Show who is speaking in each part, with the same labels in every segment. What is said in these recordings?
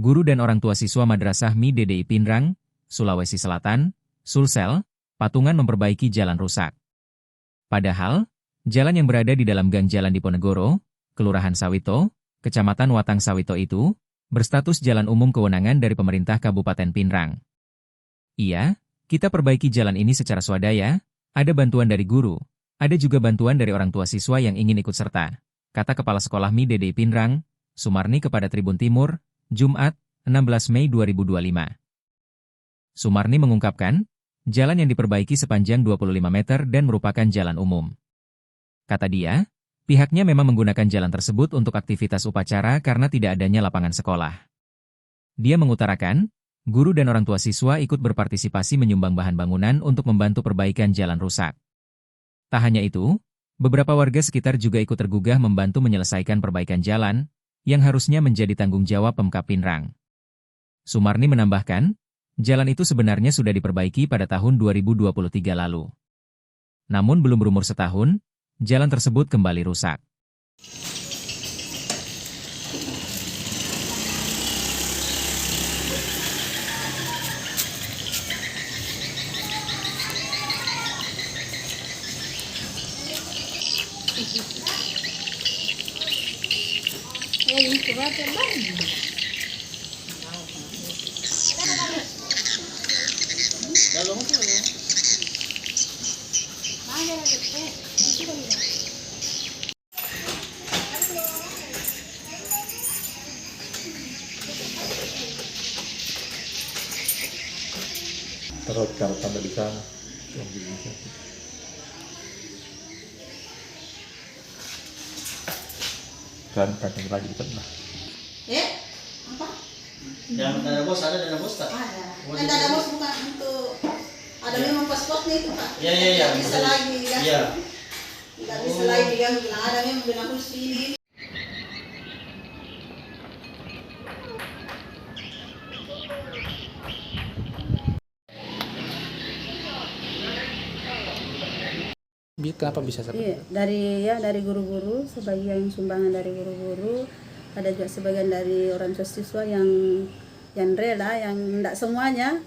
Speaker 1: guru dan orang tua siswa Madrasah Mi DDI Pinrang, Sulawesi Selatan, Sulsel, patungan memperbaiki jalan rusak. Padahal, jalan yang berada di dalam gang jalan Diponegoro, Kelurahan Sawito, Kecamatan Watang Sawito itu, berstatus jalan umum kewenangan dari pemerintah Kabupaten Pinrang. Iya, kita perbaiki jalan ini secara swadaya, ada bantuan dari guru, ada juga bantuan dari orang tua siswa yang ingin ikut serta, kata Kepala Sekolah Mi DDI Pinrang, Sumarni kepada Tribun Timur, Jumat, 16 Mei 2025. Sumarni mengungkapkan, jalan yang diperbaiki sepanjang 25 meter dan merupakan jalan umum. Kata dia, pihaknya memang menggunakan jalan tersebut untuk aktivitas upacara karena tidak adanya lapangan sekolah. Dia mengutarakan, guru dan orang tua siswa ikut berpartisipasi menyumbang bahan bangunan untuk membantu perbaikan jalan rusak. Tak hanya itu, beberapa warga sekitar juga ikut tergugah membantu menyelesaikan perbaikan jalan, yang harusnya menjadi tanggung jawab Pemkab Pinrang. Sumarni menambahkan, jalan itu sebenarnya sudah diperbaiki pada tahun 2023 lalu. Namun belum berumur setahun, jalan tersebut kembali rusak.
Speaker 2: Taruh cara tanda di sana. Dan kacang lagi di tengah.
Speaker 3: Apa?
Speaker 4: Yang dana bos ada dana bos tak?
Speaker 3: Ada. Kan dana bos bukan untuk ada memang pas-pasnya itu Pak.
Speaker 4: Iya.
Speaker 3: Nggak bisa lagi ya.
Speaker 4: Iya.
Speaker 3: Nggak bisa lagi diganggu. Nah, ada memang dana bos ini.
Speaker 2: Kenapa bisa seperti itu?
Speaker 3: Dari guru-guru, sebagian sumbangan dari guru-guru, ada juga sebagian dari orang tua siswa yang rela, yang enggak semuanya.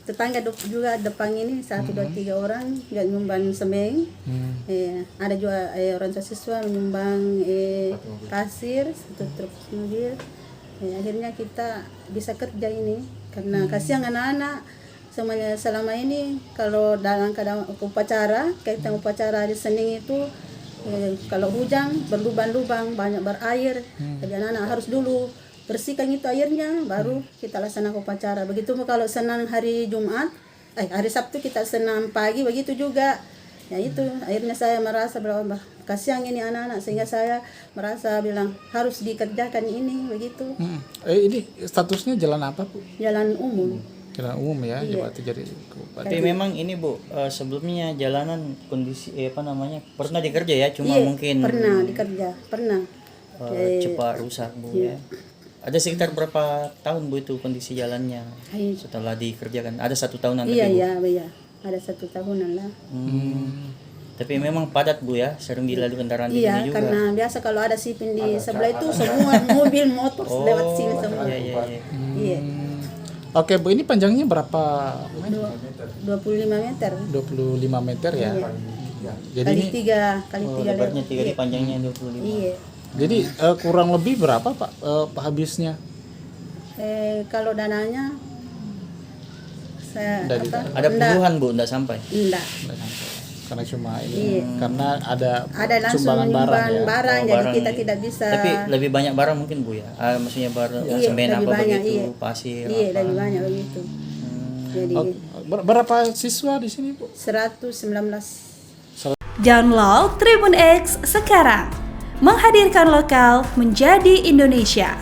Speaker 3: Tetangga juga depan ini 1, 2, 3 orang nggak nyumbang semen. Ada juga orang tua siswa menyumbang pasir, 1 truk mobil. Akhirnya kita bisa kerja ini karena kasihan anak-anak. Semuanya selama ini kalau dalam keadaan upacara, kaitan upacara di Senin itu kalau hujan berlubang-lubang banyak berair, jadi anak-anak harus dulu bersihkan itu airnya baru kita laksanakan upacara. Begitu kalau senang hari Jumat, hari Sabtu kita senam pagi begitu juga. Ya itu akhirnya saya merasa bahwa kasihan ini anak-anak sehingga saya merasa bilang harus dikerjakan ini begitu.
Speaker 2: Ini statusnya jalan apa, Bu?
Speaker 3: Jalan umum.
Speaker 2: Jalan umum ya,
Speaker 3: Iya.
Speaker 2: jadi
Speaker 4: Tapi memang ini Bu, sebelumnya jalanan kondisi pernah dikerja ya, cuma mungkin
Speaker 3: pernah dikerja, pernah.
Speaker 4: cepat rusak Bu ya. Ada sekitar berapa tahun Bu itu kondisi jalannya setelah dikerjakan? Ada 1 tahunan
Speaker 3: Iya,
Speaker 4: Bu?
Speaker 3: iya, ada 1 tahunan lah.
Speaker 4: Tapi memang padat Bu ya, sering dilalui kendaraan di
Speaker 3: Iya,
Speaker 4: sini juga.
Speaker 3: karena biasa kalau ada sipin di sebelah itu semua mobil motor lewat sini semua. Iya.
Speaker 2: Oke, Bu, ini panjangnya berapa meter?
Speaker 3: 25 meter.
Speaker 2: 25 meter ya. Jadi
Speaker 3: Kali
Speaker 2: ini
Speaker 3: 3
Speaker 4: lebarnya 3 di panjangnya 25.
Speaker 3: Iya.
Speaker 2: jadi kurang lebih berapa, Pak, habisnya?
Speaker 3: Kalau dananya saya
Speaker 2: Dari-
Speaker 4: Ada puluhan Bu, enggak sampai.
Speaker 3: Enggak.
Speaker 2: Karena cuma ini karena ada
Speaker 3: Langsung
Speaker 2: sumbangan barang ya.
Speaker 3: barang,
Speaker 4: Oh,
Speaker 3: jadi
Speaker 4: barang,
Speaker 3: kita
Speaker 4: iya.
Speaker 3: tidak bisa.
Speaker 4: Tapi lebih banyak barang mungkin Bu ya. Maksudnya barang
Speaker 3: Iya,
Speaker 4: semen
Speaker 3: lebih
Speaker 4: apa
Speaker 3: banyak,
Speaker 4: begitu,
Speaker 3: iya.
Speaker 4: pasir.
Speaker 3: Iya,
Speaker 4: apa.
Speaker 3: lebih banyak begitu. Jadi
Speaker 2: Berapa siswa di sini, Bu?
Speaker 3: 119.
Speaker 5: Download Tribun X sekarang. Menghadirkan lokal menjadi Indonesia.